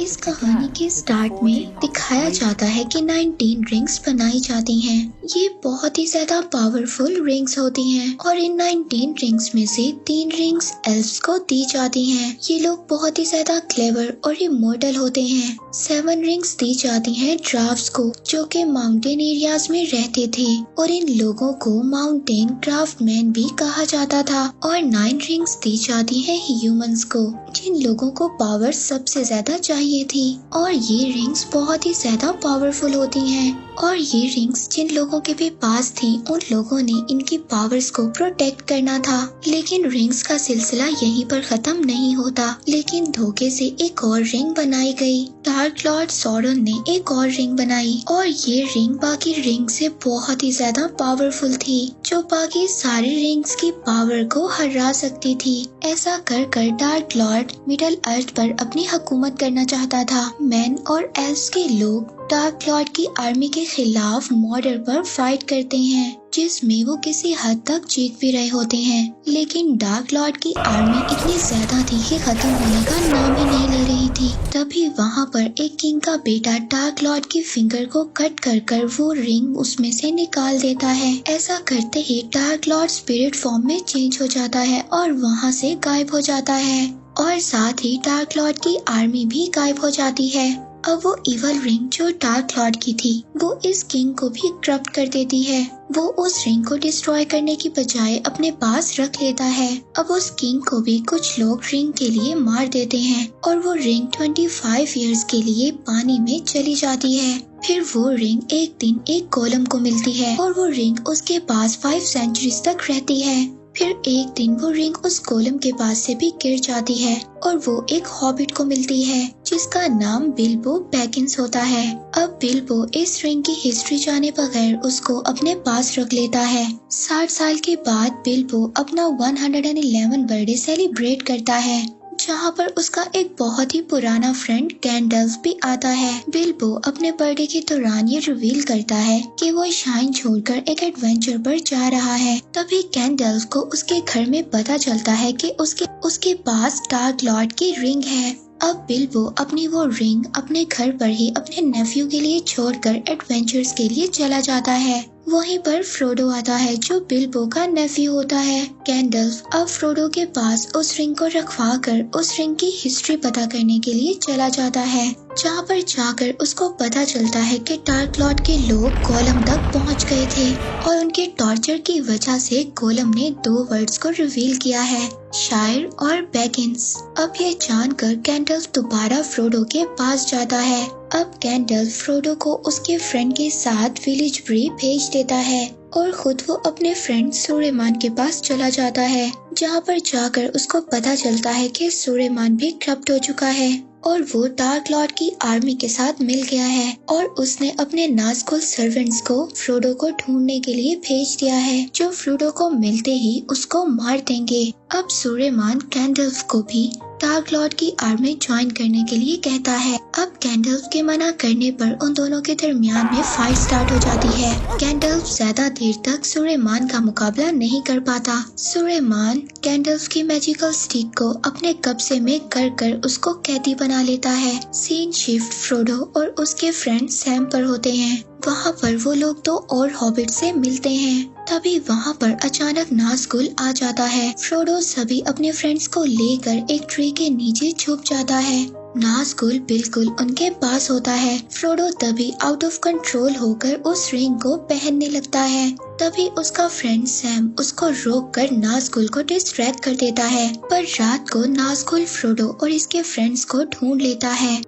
इस कहानी के स्टार्ट में दिखाया जाता है कि 19 रिंग्स बनाई जाती हैं। ये बहुत ही ज्यादा पावरफुल रिंग्स होती हैं और इन 19 रिंग्स में से 3 रिंग्स एल्फ्स को दी जाती हैं। ये लोग बहुत ही ज्यादा क्लेवर और इमॉर्टल होते हैं। 7 रिंग्स दी जाती हैं ड्राफ्ट्स को, जो कि माउंटेन एरियाज में रहते थे और इन लोगों को माउंटेन क्राफ्टमैन भी कहा जाता था। और 9 रिंग्स दी जाती हैं ह्यूमंस को, जिन लोगों को पावर सबसे ज्यादा चाहिए थी। और ये रिंग्स बहुत ही ज्यादा पावरफुल होती हैं और ये रिंग्स जिन लोगों के भी पास थी उन लोगों ने इनकी पावर्स को प्रोटेक्ट करना था। लेकिन रिंग्स का सिलसिला यहीं पर खत्म नहीं होता, लेकिन धोखे से एक और रिंग बनाई गई। डार्क लॉर्ड सॉरन ने एक और रिंग बनाई और ये रिंग बाकी रिंग से बहुत ही ज्यादा पावरफुल थी, जो बाकी सारी रिंग्स की पावर को हरा सकती थी। ऐसा कर कर डार्क लॉर्ड मिडल अर्थ पर अपनी हुकूमत करना चाहता था। मैन और एल्फ्स के लोग डार्क लॉर्ड की आर्मी के खिलाफ मॉर्डर पर फाइट करते हैं, जिसमें वो किसी हद तक जीत भी रहे होते हैं। लेकिन डार्क लॉर्ड की आर्मी इतनी ज्यादा थी कि खत्म होने का नाम ही नहीं ले रही थी। तभी वहाँ पर एक किंग का बेटा डार्क लॉर्ड की फिंगर को कट कर कर वो रिंग उसमें से निकाल देता है। ऐसा करते ही डार्क लॉर्ड स्पिरिट फॉर्म में चेंज हो जाता है और वहाँ से गायब हो जाता है और साथ ही डार्क लॉर्ड की आर्मी भी गायब हो जाती है। अब वो इवल रिंग जो डार्क लॉर्ड की थी वो इस किंग को भी करप्ट कर देती है। वो उस रिंग को डिस्ट्रॉय करने की बजाय अपने पास रख लेता है। अब उस किंग को भी कुछ लोग रिंग के लिए मार देते हैं और वो रिंग 25 इयर्स के लिए पानी में चली जाती है। फिर वो रिंग एक दिन एक गोलम को मिलती है और वो रिंग उसके पास 5 सेंचुरीज तक रहती है। फिर एक दिन वो रिंग उस गोलम के पास से भी गिर जाती है और वो एक हॉबिट को मिलती है जिसका नाम बिल्बो बैगिंस होता है। अब बिल्बो इस रिंग की हिस्ट्री जाने बगैर उसको अपने पास रख लेता है। 60 साल के बाद बिल्बो अपना 111 बर्थडे सेलिब्रेट करता है, जहाँ पर उसका एक बहुत ही पुराना फ्रेंड गैंडल्फ भी आता है। बिल्बो अपने बर्थडे के दौरान ये रिवील करता है कि वो शाइन छोड़कर एक एडवेंचर पर जा रहा है। तभी गैंडल्फ को उसके घर में पता चलता है कि उसके पास डार्क लॉर्ड की रिंग है। अब बिल्बो अपनी वो रिंग अपने घर पर ही अपने नेफ्यू के लिए छोड़कर एडवेंचर्स के लिए चला जाता है। वहीं पर फ्रोडो आता है जो बिल्बो का नेफ्यू होता है। गैंडल्फ अब फ्रोडो के पास उस रिंग को रखवा कर उस रिंग की हिस्ट्री पता करने के लिए चला जाता है, जहाँ पर जाकर उसको पता चलता है कि डार्क लॉर्ड के लोग गोलम तक पहुँच गए थे और उनके टॉर्चर की वजह से गोलम ने 2 वर्ड्स को रिवील किया है, शायर और बैगिंस। अब ये जानकर गैंडल्फ दोबारा फ्रोडो के पास जाता है। अब गैंडल्फ फ्रोडो को उसके फ्रेंड के साथ विलेज ब्री भेज देता है और खुद वो अपने फ्रेंड सुलेमान के पास चला जाता है, जहाँ पर जाकर उसको पता चलता है कि सुलेमान भी करप्ट हो चुका है और वो डार्क लॉर्ड की आर्मी के साथ मिल गया है और उसने अपने नाज़गुल सर्वेंट्स को फ्रोडो को ढूंढने के लिए भेज दिया है, जो फ्रोडो को मिलते ही उसको मार देंगे। अब सुलेमान गैंडल्फ को भी डार्क लॉर्ड की आर्मी ज्वाइन करने के लिए कहता है। अब गैंडल्फ के मना करने पर उन दोनों के दरमियान में फाइट स्टार्ट हो जाती है। गैंडल्फ ज्यादा देर तक सुलेमान का मुकाबला नहीं कर पाता। सुलेमान गैंडल्फ की मैजिकल स्टिक को अपने कब्जे में कर उसको कैदी बना लेता है। सीन शिफ्ट फ्रोडो और उसके फ्रेंड सैम पर होते हैं। वहाँ पर वो लोग 2 और हॉबिट से मिलते हैं। तभी वहाँ पर अचानक नाज़गुल आ जाता है। फ्रोडो सभी अपने फ्रेंड्स को लेकर एक ट्री के नीचे छुप जाता है। नाज़गुल बिल्कुल उनके पास होता है। फ्रोडो तभी आउट ऑफ कंट्रोल होकर उस रिंग को पहनने लगता है। तभी उसका फ्रेंड सैम उसको रोककर नाज़गुल को डिस्ट्रैक्ट कर देता है। पर रात को नाज़गुल फ्रोडो और इसके फ्रेंड्स को ढूंढ लेता है।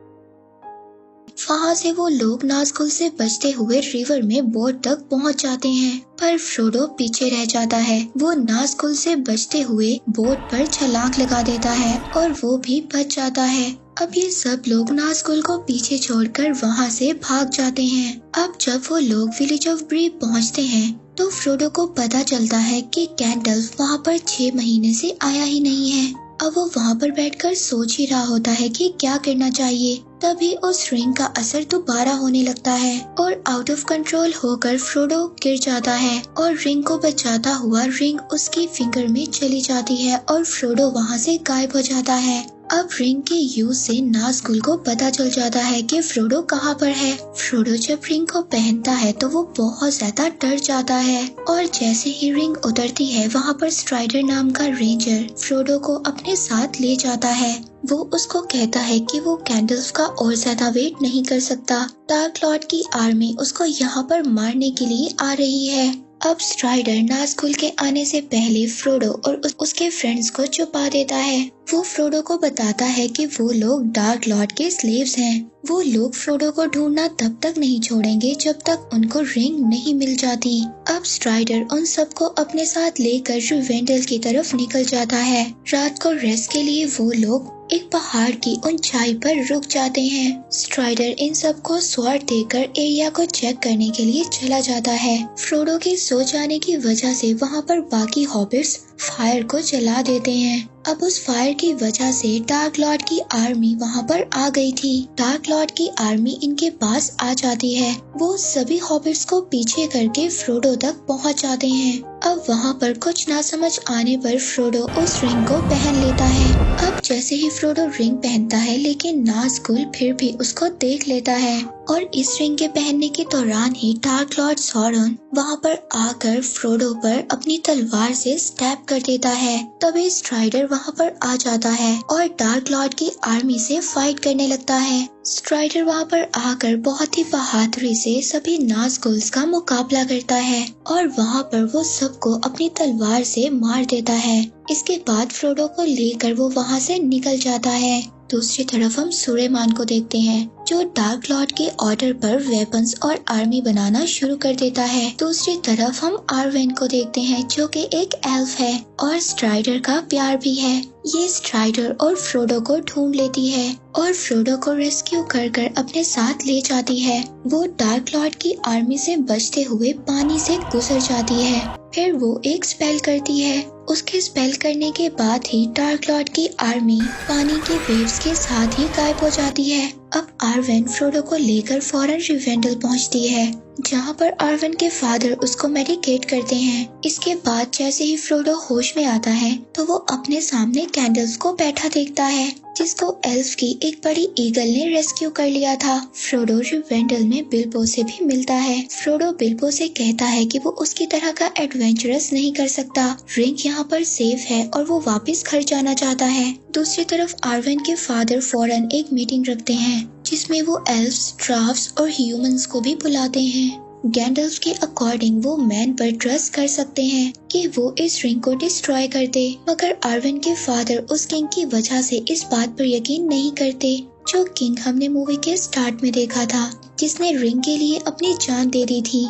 वहाँ से वो लोग नाज़गुल से बचते हुए रिवर में बोट तक पहुँच जाते हैं, पर फ्रोडो पीछे रह जाता है। वो नाज़गुल से बचते हुए बोट पर छलांग लगा देता है और वो भी बच जाता है। अब ये सब लोग नाज़गुल को पीछे छोड़कर वहाँ से भाग जाते हैं। अब जब वो लोग विलेज ऑफ ब्री पहुँचते हैं तो फ्रोडो को पता चलता है कि गैंडल्फ वहाँ पर 6 महीने से आया ही नहीं है। अब वो वहाँ पर बैठकर सोच ही रहा होता है कि क्या करना चाहिए। तभी उस रिंग का असर दोबारा होने लगता है और आउट ऑफ कंट्रोल होकर फ्रोडो गिर जाता है और रिंग को बचाता हुआ रिंग उसकी फिंगर में चली जाती है और फ्रोडो वहाँ से गायब हो जाता है। अब रिंग के यूज से नाज़गुल को पता चल जाता है कि फ्रोडो कहाँ पर है। फ्रोडो जब रिंग को पहनता है तो वो बहुत ज्यादा डर जाता है और जैसे ही रिंग उतरती है वहाँ पर स्ट्राइडर नाम का रेंजर फ्रोडो को अपने साथ ले जाता है। वो उसको कहता है कि वो गैंडल्फ का और ज्यादा वेट नहीं कर सकता। डार्क लॉर्ड की आर्मी उसको यहाँ पर मारने के लिए आ रही है। अब स्ट्राइडर नाज़गुल के आने से पहले फ्रोडो और उसके फ्रेंड्स को छुपा देता है। वो फ्रोडो को बताता है कि वो लोग डार्क लॉर्ड के स्लेव्स हैं। वो लोग फ्रोडो को ढूंढना तब तक नहीं छोड़ेंगे जब तक उनको रिंग नहीं मिल जाती। अब स्ट्राइडर उन सबको अपने साथ लेकर रिवेंडल की तरफ निकल जाता है। रात को रेस्ट के लिए वो लोग एक पहाड़ की ऊंचाई पर रुक जाते हैं। स्ट्राइडर इन सबको स्वॉर्ड देकर एरिया को चेक करने के लिए चला जाता है। फ्रोडो के सो जाने की वजह से वहाँ पर बाकी हॉबिट्स फायर को जला देते हैं। अब उस फायर की वजह से डार्क लॉर्ड की आर्मी वहाँ पर आ गई थी। डार्क लॉर्ड की आर्मी इनके पास आ जाती है। वो सभी हॉबिट्स को पीछे करके फ्रोडो तक पहुँच जाते हैं। अब वहाँ पर कुछ ना समझ आने पर फ्रोडो उस रिंग को पहन लेता है। अब जैसे ही फ्रोडो रिंग पहनता है लेकिन नाज़गुल फिर भी उसको देख लेता है और इस रिंग के पहनने के दौरान ही डार्क लॉर्ड सॉरन वहाँ पर आकर फ्रोडो पर अपनी तलवार से स्टैब कर देता है। तभी स्ट्राइडर वहाँ पर आ जाता है और डार्क लॉर्ड की आर्मी से फाइट करने लगता है। स्ट्राइडर वहाँ पर आकर बहुत ही बहादुरी से सभी नाज़गुल्स का मुकाबला करता है और वहाँ पर वो सबको अपनी तलवार से मार देता है। इसके बाद फ्रोडो को लेकर वो वहाँ से निकल जाता है। दूसरी तरफ हम सुलेमान को देखते हैं जो डार्क लॉर्ड के ऑर्डर पर वेपन्स और आर्मी बनाना शुरू कर देता है। दूसरी तरफ हम आर्वेन को देखते हैं जो कि एक एल्फ है और स्ट्राइडर का प्यार भी है। ये स्ट्राइडर और फ्रोडो को ढूंढ लेती है और फ्रोडो को रेस्क्यू कर अपने साथ ले जाती है। वो डार्क लॉर्ड की आर्मी से बचते हुए पानी से गुजर जाती है। फिर वो एक स्पेल करती है। उसके स्पेल करने के बाद ही डार्क लॉर्ड की आर्मी पानी के वेव्स के साथ ही गायब हो जाती है। अब आर्वेन फ्रोडो को लेकर फौरन रिवेंडल पहुंचती है जहां पर आर्वेन के फादर उसको मेडिकेट करते हैं। इसके बाद जैसे ही फ्रोडो होश में आता है तो वो अपने सामने गैंडल्फ को बैठा देखता है जिसको एल्फ की एक बड़ी ईगल ने रेस्क्यू कर लिया था। फ्रोडो रिवेंडल में बिल्बो से भी मिलता है। फ्रोडो बिल्बो से कहता है कि वो उसकी तरह का एडवेंचरस नहीं कर सकता। रिंग यहाँ पर सेफ है और वो वापस घर जाना चाहता है। दूसरी तरफ आर्वेन के फादर फौरन एक मीटिंग रखते हैं जिसमें वो एल्फ्स, ड्राफ्ट्स और ह्यूमंस को भी बुलाते हैं। गैंडल्फ के अकॉर्डिंग वो मैन पर ट्रस्ट कर सकते हैं कि वो इस रिंग को डिस्ट्रॉय कर दे, मगर आर्वेन के फादर उस किंग की वजह से इस बात पर यकीन नहीं करते जो किंग हमने मूवी के स्टार्ट में देखा था जिसने रिंग के लिए अपनी जान दे दी थी।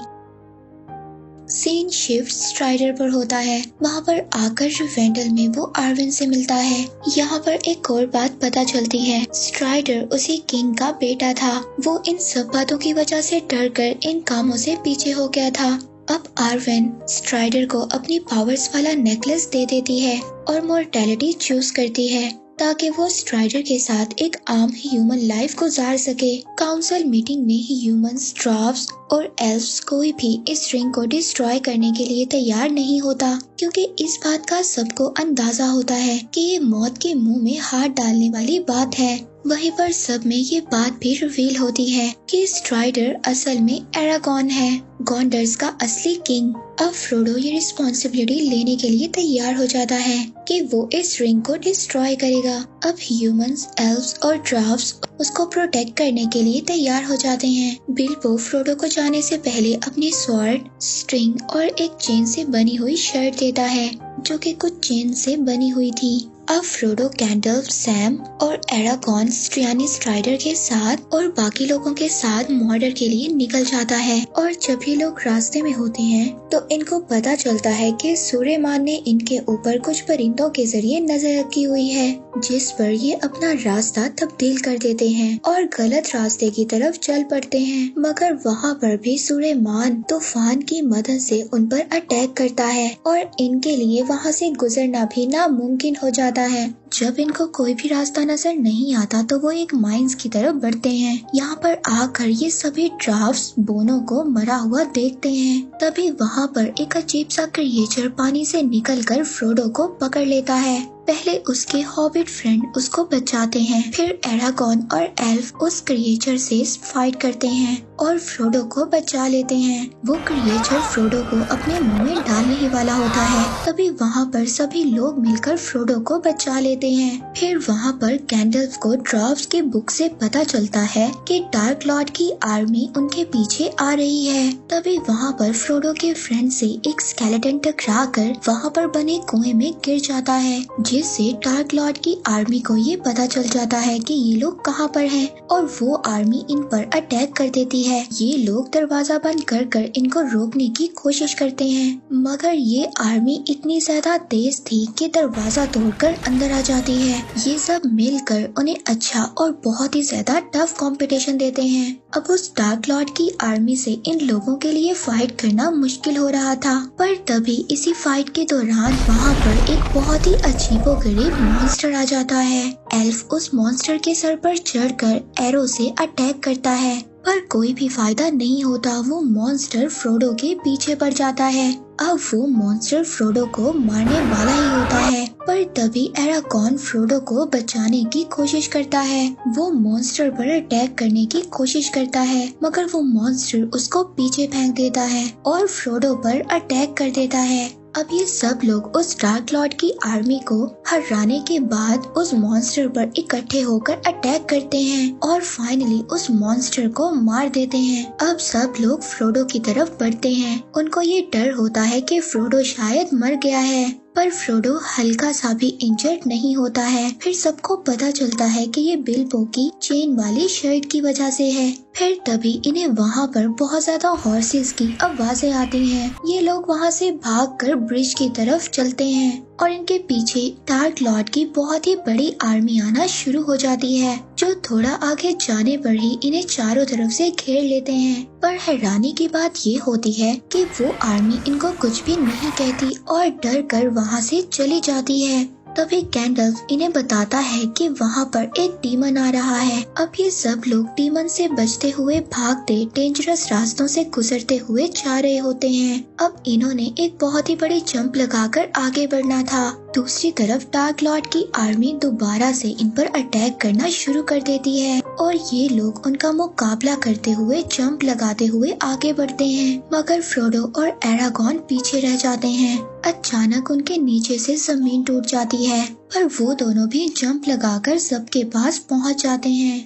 सीन शिफ्ट स्ट्राइडर पर होता है। वहाँ पर आकर रिवेंडल में वो आर्वेन से मिलता है। यहाँ पर एक और बात पता चलती है, स्ट्राइडर उसी किंग का बेटा था। वो इन सब बातों की वजह से डरकर इन कामों से पीछे हो गया था। अब आर्वेन स्ट्राइडर को अपनी पावर्स वाला नेकलेस दे देती है और मॉर्टेलिटी चूज करती है ताकि वो स्ट्राइडर के साथ एक आम ह्यूमन लाइफ गुजार सके। काउंसिल मीटिंग में ह्यूमंस, ड्राफ्ट्स और एल्फ्स कोई भी इस रिंग को डिस्ट्रॉय करने के लिए तैयार नहीं होता क्योंकि इस बात का सबको अंदाजा होता है कि ये मौत के मुंह में हाथ डालने वाली बात है। वहीं पर सब में ये बात भी रिवील होती है कि स्ट्राइडर असल में एरागॉन है, गॉन्डर्स का असली किंग। अब फ्रोडो ये रिस्पॉन्सिबिलिटी लेने के लिए तैयार हो जाता है कि वो इस रिंग को डिस्ट्रॉय करेगा। अब ह्यूमंस, एल्फ्स और ड्राफ्ट्स उसको प्रोटेक्ट करने के लिए तैयार हो जाते हैं। बिल्बो फ्रोडो को जाने से पहले अपनी स्वॉर्ड, स्ट्रिंग और एक चेन से बनी हुई शर्ट देता है जो कि कुछ चेन से बनी हुई थी। अब फ्रोडो, गैंडल्फ, सैम और एरागॉन यानी स्ट्राइडर के साथ और बाकी लोगों के साथ मॉर्डर के लिए निकल जाता है और जब ये लोग रास्ते में होते हैं तो इनको पता चलता है कि सुलेमान ने इनके ऊपर कुछ परिंदों के जरिए नजर रखी हुई है जिस पर ये अपना रास्ता तब्दील कर देते हैं और गलत रास्ते की तरफ चल पड़ते हैं। मगर वहाँ पर भी सुलेमान तूफान की मदद से उन पर अटैक करता है और इनके लिए वहाँ से गुजरना भी नामुमकिन हो जाता है। जब इनको कोई भी रास्ता नजर नहीं आता तो वो एक माइंस की तरफ बढ़ते हैं। यहाँ पर आकर ये सभी ड्राफ्ट्स बोनो को मरा हुआ देखते हैं। तभी वहाँ पर एक अजीब सा क्रिएचर पानी से निकलकर फ्रोडो को पकड़ लेता है। पहले उसके हॉबिट फ्रेंड उसको बचाते हैं, फिर एरागॉन और एल्फ उस क्रिएचर से फाइट करते हैं और फ्रोडो को बचा लेते हैं। वो क्रिएचर फ्रोडो को अपने मुंह में डालने ही वाला होता है, तभी वहाँ पर सभी लोग मिलकर फ्रोडो को बचा लेते हैं। फिर वहाँ पर गैंडल्फ को ड्राफ्ट्स की बुक से पता चलता है कि डार्क लॉर्ड की आर्मी उनके पीछे आ रही है। तभी वहाँ पर फ्रोडो के फ्रेंड से एक स्केलेटन टकरा कर वहाँ पर बने कुएं में गिर जाता है, जिससे डार्क लॉर्ड की आर्मी को ये पता चल जाता है कि ये लोग कहाँ पर हैं और वो आर्मी इन पर अटैक कर देती है। ये लोग दरवाजा बंद कर इनको रोकने की कोशिश करते हैं, मगर ये आर्मी इतनी ज्यादा तेज थी कि दरवाजा तोड़कर अंदर आ जाती है। ये सब मिलकर उन्हें अच्छा और बहुत ही ज्यादा टफ कंपटीशन देते हैं। अब उस डार्क लॉर्ड की आर्मी से इन लोगों के लिए फाइट करना मुश्किल हो रहा था, पर तभी इसी फाइट के दौरान वहाँ पर एक बहुत ही अजीबोगरीब मॉन्स्टर आ जाता है। एल्फ उस मॉन्स्टर के सर पर चढ़कर एरो से अटैक करता है, पर कोई भी फायदा नहीं होता। वो मॉन्स्टर फ्रोडो के पीछे पड़ जाता है। अब वो मॉन्स्टर फ्रोडो को मारने वाला ही होता है, पर तभी एरागॉन फ्रोडो को बचाने की कोशिश करता है। वो मॉन्स्टर पर अटैक करने की कोशिश करता है, मगर वो मॉन्स्टर उसको पीछे फेंक देता है और फ्रोडो पर अटैक कर देता है। अब ये सब लोग उस डार्क लॉर्ड की आर्मी को हराने के बाद उस मॉन्स्टर पर इकट्ठे होकर अटैक करते हैं और फाइनली उस मॉन्स्टर को मार देते हैं। अब सब लोग फ्रोडो की तरफ बढ़ते हैं। उनको ये डर होता है कि फ्रोडो शायद मर गया है, पर फ्रोडो हल्का सा भी इंजर्ड नहीं होता है। फिर सबको पता चलता है कि ये बिल्बो की चेन वाली शर्ट की वजह से है। फिर तभी इन्हें वहाँ पर बहुत ज्यादा हॉर्सेस की आवाजें आती हैं। ये लोग वहाँ से भागकर ब्रिज की तरफ चलते हैं और इनके पीछे डार्क लॉर्ड की बहुत ही बड़ी आर्मी आना शुरू हो जाती है, जो थोड़ा आगे जाने पर ही इन्हें चारों तरफ से घेर लेते हैं। पर हैरानी की बात ये होती है कि वो आर्मी इनको कुछ भी नहीं कहती और डर कर वहाँ से चली जाती है। तभी गैंडल्फ इन्हें बताता है कि वहाँ पर एक डीमन आ रहा है। अब ये सब लोग डीमन से बचते हुए भागते डेंजरस रास्तों से गुजरते हुए जा रहे होते हैं। अब इन्होंने एक बहुत ही बड़ी जंप लगाकर आगे बढ़ना था। दूसरी तरफ डार्क लॉर्ड की आर्मी दोबारा से इन पर अटैक करना शुरू कर देती है और ये लोग उनका मुकाबला करते हुए जंप लगाते हुए आगे बढ़ते हैं, मगर फ्रोडो और एरागॉन पीछे रह जाते हैं। अचानक उनके नीचे से जमीन टूट जाती है, पर वो दोनों भी जंप लगाकर सबके पास पहुंच जाते हैं।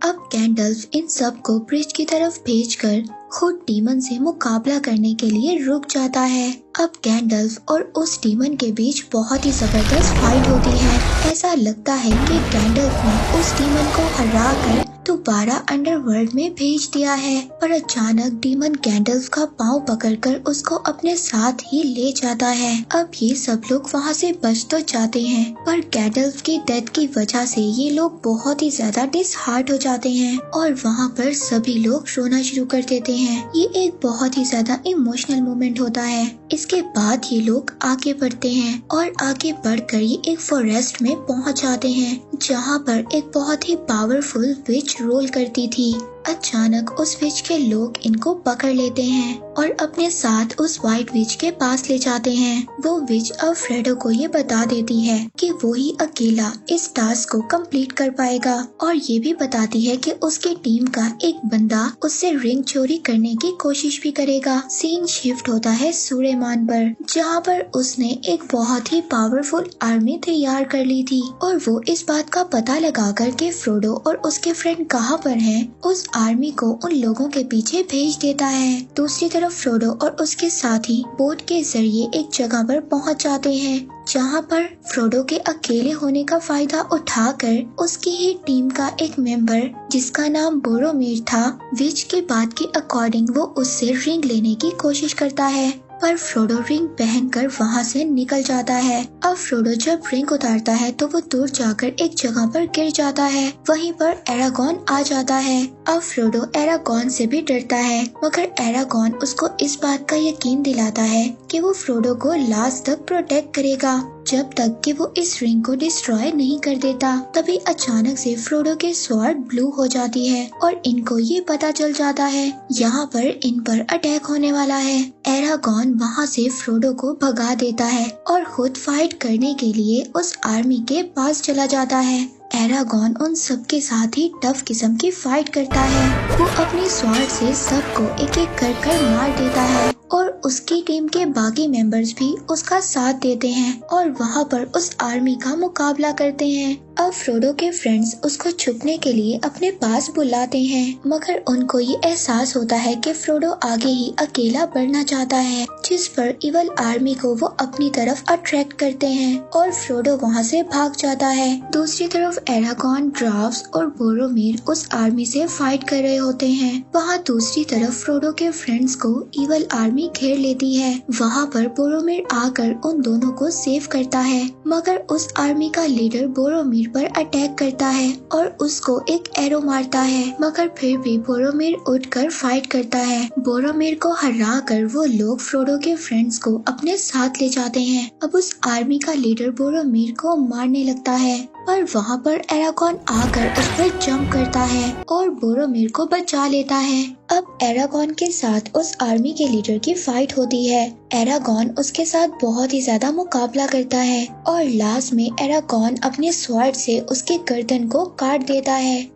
अब गैंडल्फ इन सब को ब्रिज की तरफ भेजकर खुद डीमन से मुकाबला करने के लिए रुक जाता है। अब गैंडल्फ और उस डीमन के बीच बहुत ही जबरदस्त फाइट होती है। ऐसा लगता है कि गैंडल्फ ने उस डीमन को हराकर दोबारा अंडरवर्ल्ड में भेज दिया है, पर अचानक डीमन गैंडल्फ का पांव पकड़कर उसको अपने साथ ही ले जाता है। अब ये सब लोग वहाँ से बच तो जाते हैं, पर गैंडल्फ की डेथ की वजह से ये लोग बहुत ही ज्यादा डिसहार्ट हो जाते हैं और वहाँ पर सभी लोग रोना शुरू कर देते हैं। ये एक बहुत ही ज्यादा इमोशनल मोमेंट होता है। इसके बाद ये लोग आगे बढ़ते हैं और आगे बढ़कर ये एक फॉरेस्ट में पहुंच जाते हैं, जहां पर एक बहुत ही पावरफुल विच रोल करती थी। अचानक उस विच के लोग इनको पकड़ लेते हैं और अपने साथ उस व्हाइट विच के पास ले जाते हैं। वो विच अब फ्रेडो को ये बता देती है कि वो ही अकेला इस टास्क को कंप्लीट कर पाएगा और ये भी बताती है कि उसकी टीम का एक बंदा उससे रिंग चोरी करने की कोशिश भी करेगा। सीन शिफ्ट होता है सूरेमान पर, जहाँ पर उसने एक बहुत ही पावरफुल आर्मी तैयार कर ली थी और वो इस बात का पता लगा कर के फ्रोडो और उसके फ्रेंड कहाँ पर हैं, उस आर्मी को उन लोगों के पीछे भेज देता है। दूसरी तरफ फ्रोडो और उसके साथी बोट के जरिए एक जगह पर पहुंच जाते हैं, जहां पर फ्रोडो के अकेले होने का फायदा उठाकर उसकी ही टीम का एक मेंबर, जिसका नाम बोरोमीर था, विच के बात के अकॉर्डिंग वो उससे रिंग लेने की कोशिश करता है, पर फ्रोडो रिंग पहनकर वहाँ से निकल जाता है। अब फ्रोडो जब रिंग उतारता है तो वो दूर जाकर एक जगह पर गिर जाता है। वहीं पर एरागॉन आ जाता है। अब फ्रोडो एरागॉन से भी डरता है, मगर एरागॉन उसको इस बात का यकीन दिलाता है कि वो फ्रोडो को लास्ट तक प्रोटेक्ट करेगा। जब तक कि वो इस रिंग को डिस्ट्रॉय नहीं कर देता। तभी अचानक से फ्रोडो के स्वॉर्ड ब्लू हो जाती है और इनको ये पता चल जाता है यहाँ पर इन पर अटैक होने वाला है। एरागॉन वहाँ से फ्रोडो को भगा देता है और खुद फाइट करने के लिए उस आर्मी के पास चला जाता है। एरागॉन उन सब के साथ ही टफ किस्म की फाइट करता है। वो अपनी स्वॉर्ड से सबको एक एक कर मार देता है और उसकी टीम के बाकी मेंबर्स भी उसका साथ देते हैं और वहाँ पर उस आर्मी का मुकाबला करते हैं। अब फ्रोडो के फ्रेंड्स उसको छुपने के लिए अपने पास बुलाते हैं, मगर उनको ये एहसास होता है कि फ्रोडो आगे ही अकेला बढ़ना चाहता है, जिस पर इवल आर्मी को वो अपनी तरफ अट्रैक्ट करते हैं और फ्रोडो वहाँ से भाग जाता है। दूसरी तरफ एरागॉन, ड्राव्स और बोरोमिर उस आर्मी से फाइट कर रहे होते हैं। वहाँ दूसरी तरफ फ्रोडो के फ्रेंड्स को इवल आर्मी घेर लेती है। वहाँ पर बोरोमिर आकर उन दोनों को सेव करता है, मगर उस आर्मी का लीडर बोरोमिर पर अटैक करता है और उसको एक एरो मारता है, मगर फिर भी बोरोमिर उठकर फाइट करता है। बोरोमिर को हरा कर वो लोग फ्रोडो के फ्रेंड्स को अपने साथ ले जाते हैं। अब उस आर्मी का लीडर बोरोमिर को मारने लगता है, पर वहाँ पर एरागॉन आकर उस पर जंप करता है और बोरोमिर को बचा लेता है। अब एरागॉन के साथ उस आर्मी के लीडर की फाइट होती है। एरागॉन उसके साथ बहुत ही ज्यादा मुकाबला करता है और लास्ट में एरागॉन अपने स्वॉर्ड से उसके गर्दन को काट देता है।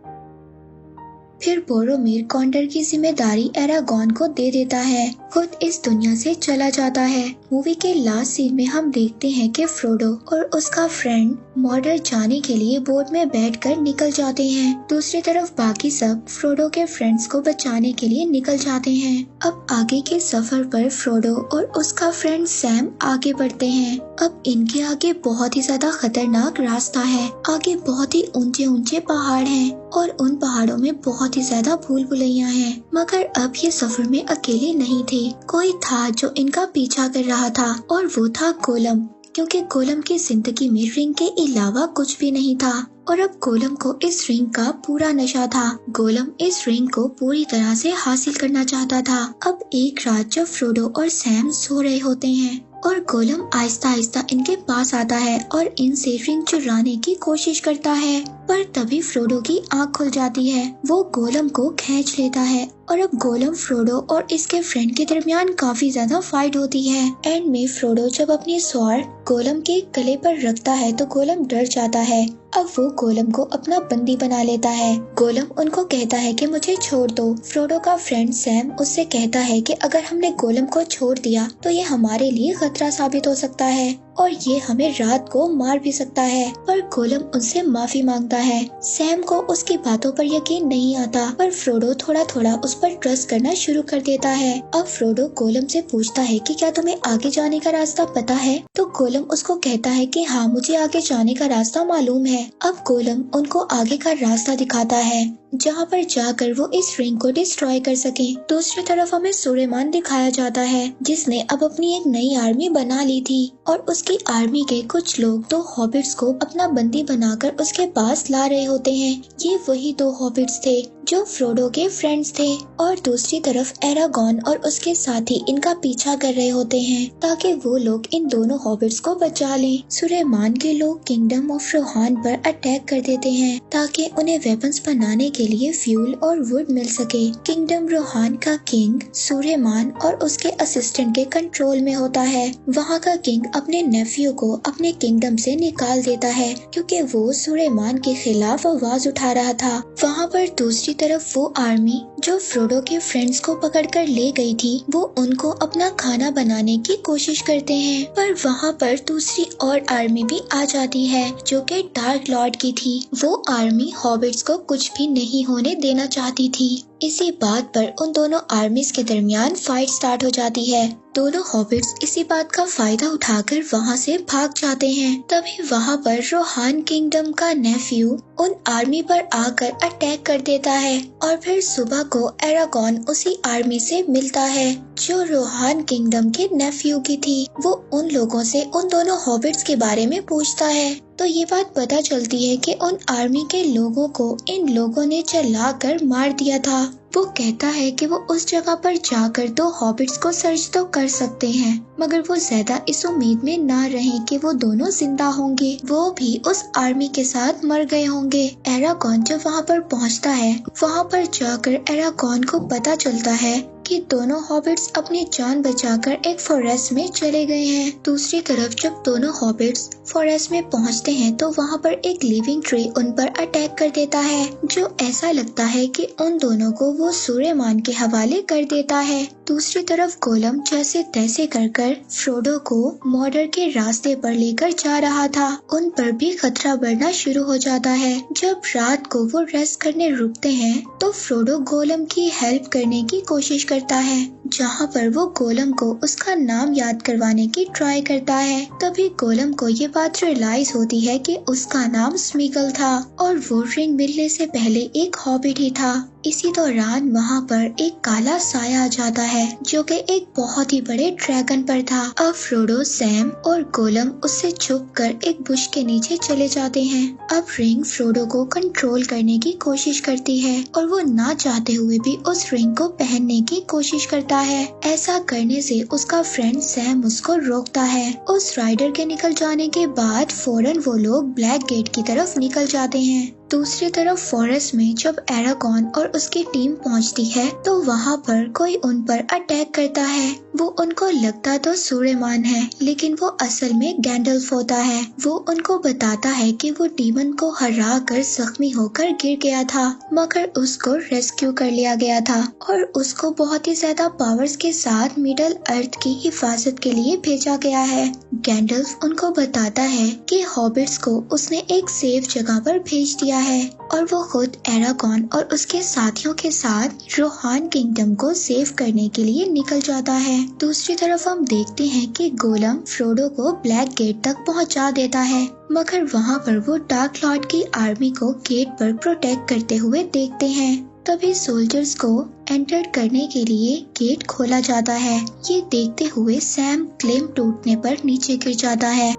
फिर बोरोमिर कॉन्डर की जिम्मेदारी एरागॉन को दे देता है, खुद इस दुनिया से चला जाता है। मूवी के लास्ट सीन में हम देखते हैं कि फ्रोडो और उसका फ्रेंड मॉर्डर जाने के लिए बोट में बैठकर निकल जाते हैं। दूसरी तरफ बाकी सब फ्रोडो के फ्रेंड्स को बचाने के लिए निकल जाते हैं। अब आगे के सफर पर फ्रोडो और उसका फ्रेंड सैम आगे बढ़ते हैं। अब इनके आगे बहुत ही ज्यादा खतरनाक रास्ता है। आगे बहुत ही ऊंचे ऊंचे पहाड़ हैं और उन पहाड़ों में बहुत ही ज्यादा भूल भुलैया हैं। मगर अब ये सफर में अकेले नहीं थे, कोई था जो इनका पीछा कर रहा था और वो था गोलम, क्योंकि गोलम की जिंदगी में रिंग के अलावा कुछ भी नहीं था और अब गोलम को इस रिंग का पूरा नशा था। गोलम इस रिंग को पूरी तरह से हासिल करना चाहता था। अब एक रात जब फ्रोडो और सैम सो रहे होते हैं और गोलम आहिस्ता आहिस्ता इनके पास आता है और इनसे रिंग चुराने की कोशिश करता है, पर तभी फ्रोडो की आंख खुल जाती है। वो गोलम को खींच लेता है और अब गोलम, फ्रोडो और इसके फ्रेंड के दरमियान काफी ज्यादा फाइट होती है। एंड में फ्रोडो जब अपनी स्वॉर्ड गोलम के गले पर रखता है तो गोलम डर जाता है। अब वो गोलम को अपना बंदी बना लेता है। गोलम उनको कहता है कि मुझे छोड़ दो। फ्रोडो का फ्रेंड सैम उससे कहता है कि अगर हमने गोलम को छोड़ दिया तो ये हमारे लिए खतरा साबित हो सकता है और ये हमें रात को मार भी सकता है, पर गोलम उनसे माफी मांगता है। सैम को उसकी बातों पर यकीन नहीं आता, पर फ्रोडो थोड़ा थोड़ा उस पर ट्रस्ट करना शुरू कर देता है। अब फ्रोडो गोलम से पूछता है कि क्या तुम्हें आगे जाने का रास्ता पता है, तो गोलम उसको कहता है कि हाँ, मुझे आगे जाने का रास्ता मालूम है। अब गोलम उनको आगे का रास्ता दिखाता है जहाँ पर जाकर वो इस रिंग को डिस्ट्रॉय कर सके। दूसरी तरफ हमें सुलेमान दिखाया जाता है, जिसने अब अपनी एक नई आर्मी बना ली थी और उसकी आर्मी के कुछ लोग दो हॉबिट्स को अपना बंदी बनाकर उसके पास ला रहे होते हैं। ये वही दो हॉबिट्स थे जो फ्रोडो के फ्रेंड्स थे और दूसरी तरफ एरागॉन और उसके साथी इनका पीछा कर रहे होते हैं ताकि वो लोग इन दोनों हॉबिट्स को बचा लें। सुलेमान के लोग किंगडम ऑफ रोहान पर अटैक कर देते हैं ताकि उन्हें वेपन्स बनाने के लिए फ्यूल और वुड मिल सके। किंगडम रोहान का किंग सुलेमान और उसके असिस्टेंट के कंट्रोल में होता है। वहाँ का किंग अपने नेफ्यू को अपने किंगडम से निकाल देता है क्योंकि वो सुलेमान के खिलाफ आवाज उठा रहा था। वहाँ पर दूसरी तरफ वो आर्मी जो फ्रोडो के फ्रेंड्स को पकड़कर ले गई थी, वो उनको अपना खाना बनाने की कोशिश करते हैं, पर वहाँ पर दूसरी और आर्मी भी आ जाती है जो कि डार्क लॉर्ड की थी। वो आर्मी हॉबिट्स को कुछ भी नहीं होने देना चाहती थी। इसी बात पर उन दोनों आर्मीज के दरमियान फाइट स्टार्ट हो जाती है। दोनों हॉबिट्स इसी बात का फायदा उठाकर वहाँ से भाग जाते हैं। तभी वहाँ पर रोहान किंगडम का नेफ्यू उन आर्मी पर आकर अटैक कर देता है और फिर सुबह को एरागॉन उसी आर्मी से मिलता है जो रोहान किंगडम के नेफ्यू की थी। वो उन लोगों से उन दोनों हॉबिट्स के बारे में पूछता है तो ये बात पता चलती है कि उन आर्मी के लोगों को इन लोगों ने चला कर मार दिया था। वो कहता है कि वो उस जगह पर जाकर दो हॉबिट्स को सर्च तो कर सकते हैं, मगर वो ज्यादा इस उम्मीद में ना रहे कि वो दोनों जिंदा होंगे, वो भी उस आर्मी के साथ मर गए होंगे। एरागॉन जब वहाँ पर पहुँचता है, वहाँ पर जाकर एरागॉन को पता चलता है कि दोनों हॉबिट्स अपनी जान बचाकर एक फॉरेस्ट में चले गए हैं। दूसरी तरफ जब दोनों हॉबिट्स फॉरेस्ट में पहुंचते हैं तो वहां पर एक लिविंग ट्री उन पर अटैक कर देता है, जो ऐसा लगता है कि उन दोनों को वो सूर्यमान के हवाले कर देता है। दूसरी तरफ गोलम जैसे तैसे कर फ्रोडो को मर्डर के रास्ते पर लेकर जा रहा था। उन पर भी खतरा बढ़ना शुरू हो जाता है। जब रात को वो रेस्ट करने रुकते हैं तो फ्रोडो गोलम की हेल्प करने की कोशिश करता है, जहाँ पर वो गोलम को उसका नाम याद करवाने की ट्राई करता है। तभी गोलम को ये बात रियलाइज होती है कि उसका नाम स्मीगल था और वो रिंग मिलने से पहले एक हॉबिट ही था। इसी दौरान वहाँ पर एक काला साया आ जाता है, जो कि एक बहुत ही बड़े ड्रैगन पर था। अब फ्रोडो, सैम और गोलम उससे छुपकर एक बुश के नीचे चले जाते हैं। अब रिंग फ्रोडो को कंट्रोल करने की कोशिश करती है और वो ना चाहते हुए भी उस रिंग को पहनने की कोशिश करता है। ऐसा करने से उसका फ्रेंड सैम उसको रोकता है। उस राइडर के निकल जाने के बाद फौरन वो लोग ब्लैक गेट की तरफ निकल जाते हैं। दूसरी तरफ फॉरेस्ट में जब एरागॉन और उसकी टीम पहुंचती है तो वहां पर कोई उन पर अटैक करता है। वो उनको लगता तो सूर्यमान है, लेकिन वो असल में गैंडल्फ होता है। वो उनको बताता है कि वो डीमन को हरा कर जख्मी होकर गिर गया था, मगर उसको रेस्क्यू कर लिया गया था और उसको बहुत ही ज्यादा पावर्स के साथ मिडल अर्थ की हिफाजत के लिए भेजा गया है। गैंडल्फ उनको बताता है कि हॉबिट्स को उसने एक सेफ जगह पर भेज दिया है और वो खुद एरागॉन और उसके साथियों के साथ रोहान किंगडम को सेव करने के लिए निकल जाता है। दूसरी तरफ हम देखते हैं कि गोलम फ्रोडो को ब्लैक गेट तक पहुंचा देता है, मगर वहां पर वो डार्क लॉर्ड की आर्मी को गेट पर प्रोटेक्ट करते हुए देखते हैं। तभी सोल्जर्स को एंटर करने के लिए गेट खोला जाता है। ये देखते हुए सैम क्लेम टूटने पर नीचे गिर जाता है।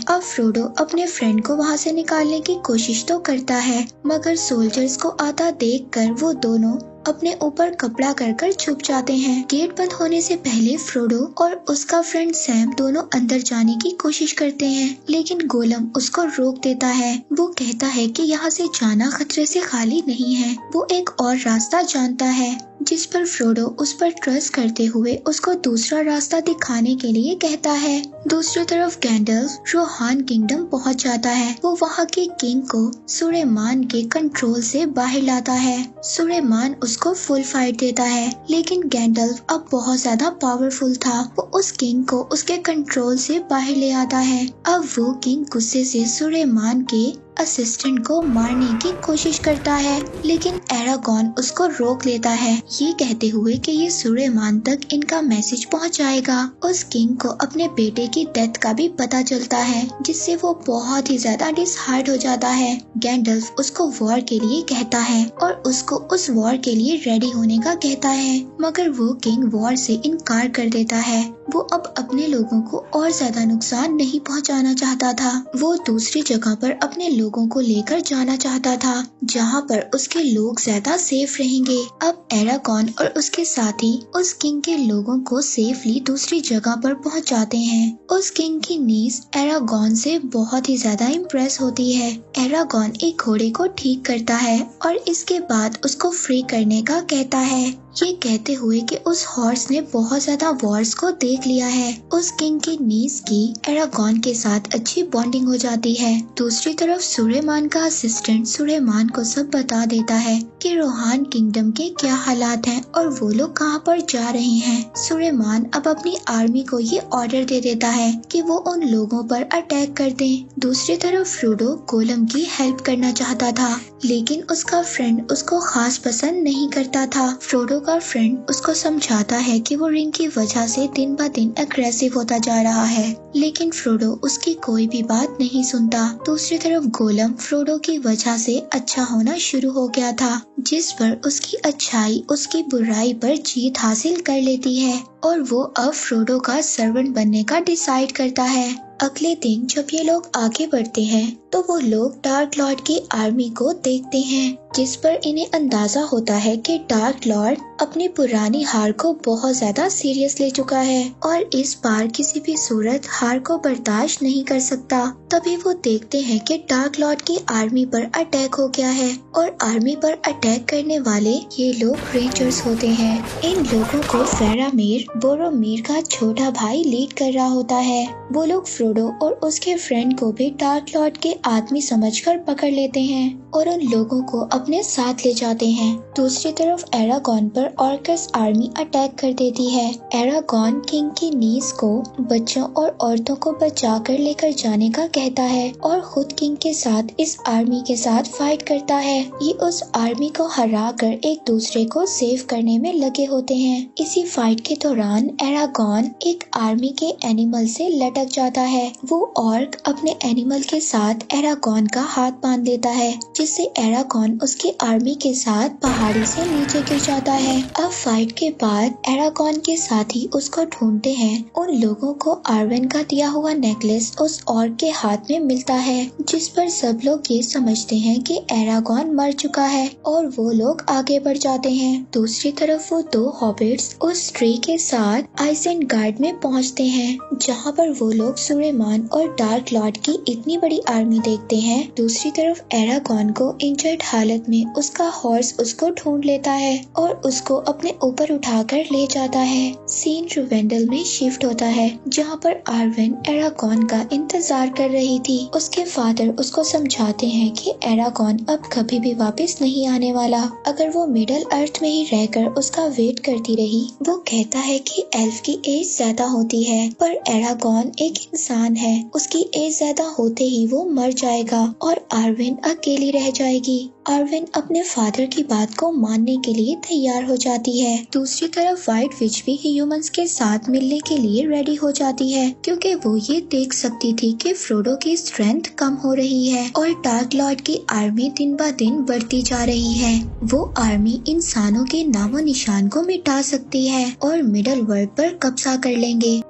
अब फ्रोडो अपने फ्रेंड को वहां से निकालने की कोशिश तो करता है, मगर सोल्जर्स को आता देखकर वो दोनों अपने ऊपर कपड़ा कर छुप जाते हैं। गेट बंद होने से पहले फ्रोडो और उसका फ्रेंड सैम दोनों अंदर जाने की कोशिश करते हैं, लेकिन गोलम उसको रोक देता है। वो कहता है कि यहाँ से जाना खतरे से खाली नहीं है। वो एक और रास्ता जानता है, जिस पर फ्रोडो उस पर ट्रस्ट करते हुए उसको दूसरा रास्ता दिखाने के लिए कहता है। दूसरी तरफ गैंडल्फ रोहान किंगडम पहुंच जाता है। वो वहाँ के किंग को सूर्यमान के कंट्रोल से बाहर लाता है। सूर्यमान उसको फुल फाइट देता है, लेकिन गैंडल्फ अब बहुत ज्यादा पावरफुल था। वो उस किंग को उसके कंट्रोल से बाहर ले आता है। अब वो किंग गुस्से से सूर्यमान के असिस्टेंट को मारने की कोशिश करता है, लेकिन एरागॉन उसको रोक लेता है, ये कहते हुए कि ये सूर्यमान तक इनका मैसेज पहुंचाएगा। उस किंग को अपने बेटे की डेथ का भी पता चलता है, जिससे वो बहुत ही ज्यादा डिसहार्ट हो जाता है। गैंडल्फ उसको वॉर के लिए कहता है और उसको उस वॉर के लिए रेडी होने का कहता है, मगर वो किंग वॉर से इनकार कर देता है। वो अब अपने लोगों को और ज्यादा नुकसान नहीं पहुंचाना चाहता था। वो दूसरी जगह पर अपने लोगों को लेकर जाना चाहता था, जहां पर उसके लोग ज्यादा सेफ रहेंगे। अब एरागॉन और उसके साथी उस किंग के लोगों को सेफली दूसरी जगह पर पहुंचाते हैं। उस किंग की नीज एरागॉन से बहुत ही ज्यादा इम्प्रेस होती है। एरागॉन एक घोड़े को ठीक करता है और इसके बाद उसको फ्री करने का कहता है, ये कहते हुए कि उस हॉर्स ने बहुत ज्यादा वॉर्स को देख लिया है। उस किंग की नीज की एरागॉन के साथ अच्छी बॉन्डिंग हो जाती है। दूसरी तरफ सूर्यमान का असिस्टेंट सूर्यमान को सब बता देता है कि रोहान किंगडम के क्या हालात हैं और वो लोग कहां पर जा रहे हैं। सूर्यमान अब अपनी आर्मी को ये ऑर्डर दे देता है कि वो उन लोगों पर अटैक कर दें। दूसरी तरफ फ्रोडो गोलम की हेल्प करना चाहता था, लेकिन उसका फ्रेंड उसको खास पसंद नहीं करता था। फ्रोडो का फ्रेंड उसको समझाता है कि वो रिंग की वजह से दिन ब दिन एग्रेसिव होता जा रहा है, लेकिन फ्रोडो उसकी कोई भी बात नहीं सुनता। दूसरी तरफ गोलम फ्रोडो की वजह से अच्छा होना शुरू हो गया था, जिस पर उसकी अच्छाई उसकी बुराई पर जीत हासिल कर लेती है और वो अब फ्रोडो का सर्वेंट बनने का डिसाइड करता है। अगले दिन जब ये लोग आगे बढ़ते हैं तो वो लोग डार्क लॉर्ड की आर्मी को देखते हैं, जिस पर इन्हें अंदाजा होता है कि डार्क लॉर्ड अपनी पुरानी हार को बहुत ज्यादा सीरियस ले चुका है और इस बार किसी भी सूरत हार को बर्दाश्त नहीं कर सकता। तभी वो देखते हैं कि डार्क लॉर्ड की आर्मी पर अटैक हो गया है और आर्मी पर अटैक करने वाले ये लोग रेंजर्स होते हैं। इन लोगों को फेरामीर, बोरोमीर का छोटा भाई लीड कर रहा होता है। वो लोग फ्रोडो और उसके फ्रेंड को भी डार्क लॉर्ड के आदमी समझकर पकड़ लेते हैं और उन लोगों को अपने साथ ले जाते हैं। दूसरी तरफ एरागॉन पर ऑर्कस आर्मी अटैक कर देती है। एरागॉन किंग की नीस को बच्चों और औरतों को बचाकर लेकर जाने का कहता है और खुद किंग के साथ इस आर्मी के साथ फाइट करता है। ये उस आर्मी को हरा कर एक दूसरे को सेव करने में लगे होते हैं। इसी फाइट के दौरान एरागॉन एक आर्मी के एनिमल से लटक जाता है। वो ऑर्क अपने एनिमल के साथ एरागॉन का हाथ बांध देता है, जिससे एरागॉन उसकी आर्मी के साथ पहाड़ी से नीचे गिर जाता है। अब फाइट के बाद एरागॉन के साथी उसको ढूंढते हैं। उन लोगों को आर्वेन का दिया हुआ नेकलेस उस ऑर्क के हाथ में मिलता है, जिस पर सब लोग ये समझते हैं कि एरागॉन मर चुका है और वो लोग आगे बढ़ जाते हैं। दूसरी तरफ वो दो हॉबिट्स उस ट्री के साथ आइसेनगार्ड में पहुंचते हैं, जहां पर वो लोग सुलेमान और डार्क लॉर्ड की इतनी बड़ी आर्मी देखते हैं। दूसरी तरफ एरागॉन को इंजर्ड हालत में उसका हॉर्स उसको ढूंढ लेता है और उसको अपने ऊपर उठाकर ले जाता है। सीन रुवेंडल में शिफ्ट होता है, जहाँ पर आर्वेन एरागॉन का इंतजार कर रही थी। उसके फादर उसको समझाते हैं कि एरागॉन अब कभी भी वापस नहीं आने वाला। अगर वो मिडल अर्थ में ही रहकर उसका वेट करती रही। वो कहता है कि एल्फ की एज ज्यादा होती है, पर एरागॉन एक इंसान है। उसकी एज ज्यादा होते ही वो मर जाएगा और आर्वेन अकेली रह जाएगी। आर्वेन अपने फादर की बात को मानने के लिए तैयार हो जाती है। दूसरी तरफ व्हाइट विच भी ह्यूमंस के साथ मिलने के लिए रेडी हो जाती है, क्योंकि वो ये देख सकती थी कि फ्रोडो की स्ट्रेंथ कम हो रही है और डार्क लॉर्ड की आर्मी दिन ब दिन बढ़ती जा रही है। वो आर्मी इंसानों के नामो निशान को मिटा सकती है और मिडल वर्ल्ड पर कब्जा कर लेंगे।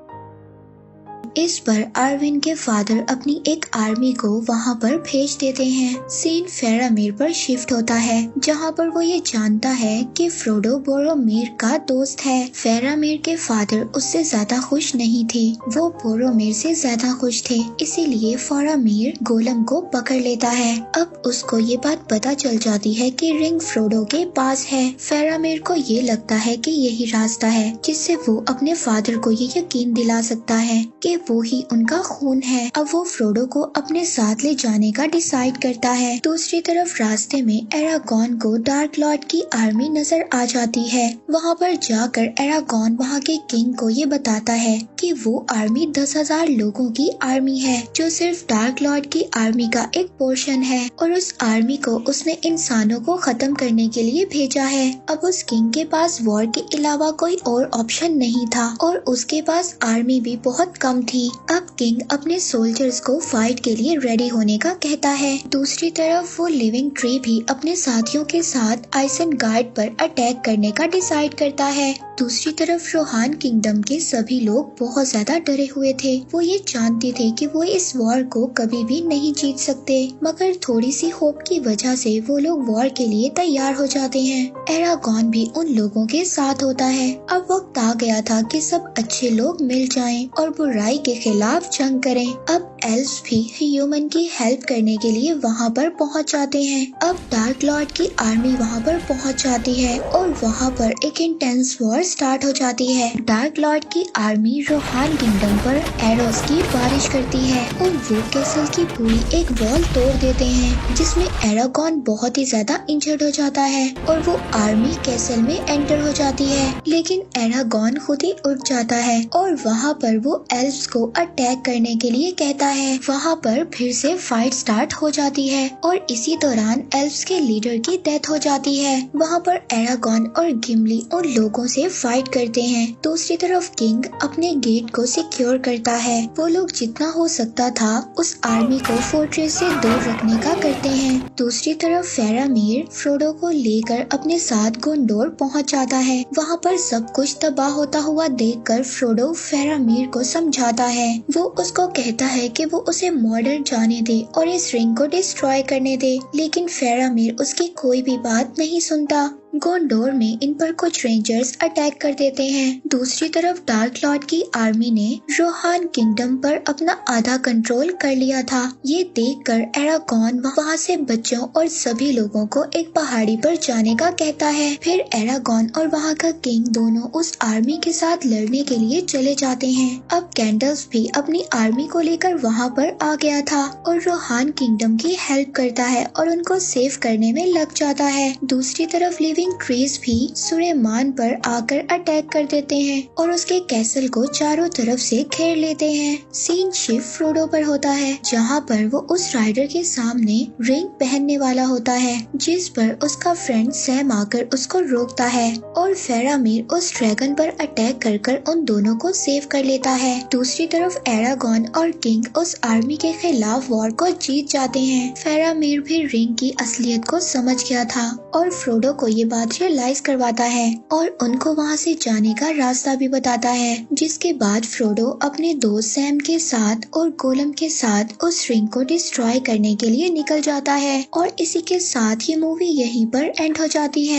इस पर आर्वेन के फादर अपनी एक आर्मी को वहां पर भेज देते हैं। सीन फेरामीर पर शिफ्ट होता है, जहां पर वो ये जानता है कि फ्रोडो बोरोमीर का दोस्त है। फेरामीर के फादर उससे ज्यादा खुश नहीं थे, वो बोरोमीर से ज्यादा खुश थे। इसीलिए फेरामीर गोलम को पकड़ लेता है। अब उसको ये बात पता चल जाती है कि रिंग फ्रोडो के पास है। फेरामीर को ये लगता है कि यही रास्ता है जिससे वो अपने फादर को ये यकीन दिला सकता है कि वो ही उनका खून है। अब वो फ्रोडो को अपने साथ ले जाने का डिसाइड करता है। दूसरी तरफ रास्ते में एरागॉन को डार्क लॉर्ड की आर्मी नजर आ जाती है। वहाँ पर जाकर एरागॉन वहाँ के किंग को ये बताता है कि वो आर्मी 10,000 लोगों की आर्मी है, जो सिर्फ डार्क लॉर्ड की आर्मी का एक पोर्शन है और उस आर्मी को उसने इंसानों को खत्म करने के लिए भेजा है। अब उस किंग के पास वॉर के अलावा कोई और ऑप्शन नहीं था और उसके पास आर्मी भी बहुत कम थी। अब किंग अपने सोल्जर्स को फाइट के लिए रेडी होने का कहता है। दूसरी तरफ वो लिविंग ट्री भी अपने साथियों के साथ आइसेनगार्ड पर अटैक करने का डिसाइड करता है। दूसरी तरफ रोहान किंगडम के सभी लोग बहुत ज्यादा डरे हुए थे। वो ये जानते थे कि वो इस वॉर को कभी भी नहीं जीत सकते, मगर थोड़ी सी होप की वजह से वो लोग वॉर के लिए तैयार हो जाते हैं। एरागॉन भी उन लोगों के साथ होता है। अब वक्त आ गया था कि सब अच्छे लोग मिल जाएं और बुराई के खिलाफ जंग करें। अब एल्व्स भी ह्यूमन की हेल्प करने के लिए वहाँ पर पहुँच जाते हैं। अब डार्क लॉर्ड की आर्मी वहाँ पर पहुँच जाती है और वहाँ पर एक इंटेंस वॉर स्टार्ट हो जाती है। डार्क लॉर्ड की आर्मी रोहान किंगडम पर एरोस की बारिश करती है और वो कैसल की पूरी एक वॉल तोड़ देते हैं, जिसमें एरागॉन बहुत ही ज्यादा इंजर्ड हो जाता है और वो आर्मी कैसल में एंटर हो जाती है। लेकिन एरागॉन खुद ही उठ जाता है और वहाँ पर वो एल्व्स को अटैक करने के लिए कहता है। वहाँ पर फिर से फाइट स्टार्ट हो जाती है और इसी दौरान एल्फ्स के लीडर की डेथ हो जाती है। वहाँ पर एरागॉन और गिमली उन लोगों से फाइट करते हैं। दूसरी तरफ किंग अपने गेट को सिक्योर करता है। वो लोग जितना हो सकता था उस आर्मी को फोर्ट्रेस से दूर रखने का करते हैं। दूसरी तरफ फेरामीर फ्रोडो को लेकर अपने साथ गोंडोर पहुंच जाता है। वहाँ पर सब कुछ तबाह होता हुआ देखकर फ्रोडो फेरामीर को समझाता है। वो उसको कहता है कि वो उसे मॉडर्न जाने दे और इस रिंग को डिस्ट्रॉय करने दे, लेकिन फेरामीर उसकी कोई भी बात नहीं सुनता। गोंडोर में इन पर कुछ रेंजर्स अटैक कर देते हैं। दूसरी तरफ डार्क लॉर्ड की आर्मी ने रोहान किंगडम पर अपना आधा कंट्रोल कर लिया था। ये देखकर एरागॉन वहाँ से बच्चों और सभी लोगों को एक पहाड़ी पर जाने का कहता है। फिर एरागॉन और वहाँ का किंग दोनों उस आर्मी के साथ लड़ने के लिए चले जाते हैं। अब गैंडल्फ भी अपनी आर्मी को लेकर वहाँ पर आ गया था और रोहान किंगडम की हेल्प करता है और उनको सेव करने में लग जाता है। दूसरी तरफ लिविंग ट्रीज भी सुलेमान पर आकर अटैक कर देते हैं और उसके कैसल को चारों तरफ से घेर लेते हैं। सीन शिफ्ट फ्रोडो पर होता है, जहाँ पर वो उस राइडर के सामने रिंग पहनने वाला होता है, जिस पर उसका फ्रेंड सैम आकर उसको रोकता है और फेरामीर उस ड्रैगन पर अटैक कर उन दोनों को सेव कर लेता है। दूसरी तरफ एरागॉन और किंग उस आर्मी के खिलाफ वॉर को जीत जाते हैं। फेरामीर भी रिंग की असलियत को समझ गया था और फ्रोडो को ये बात रियलाइज करवाता है और उनको वहाँ से जाने का रास्ता भी बताता है, जिसके बाद फ्रोडो अपने दोस्त सैम के साथ और गोलम के साथ उस रिंग को डिस्ट्रॉय करने के लिए निकल जाता है और इसी के साथ ये मूवी यहीं पर एंड हो जाती है।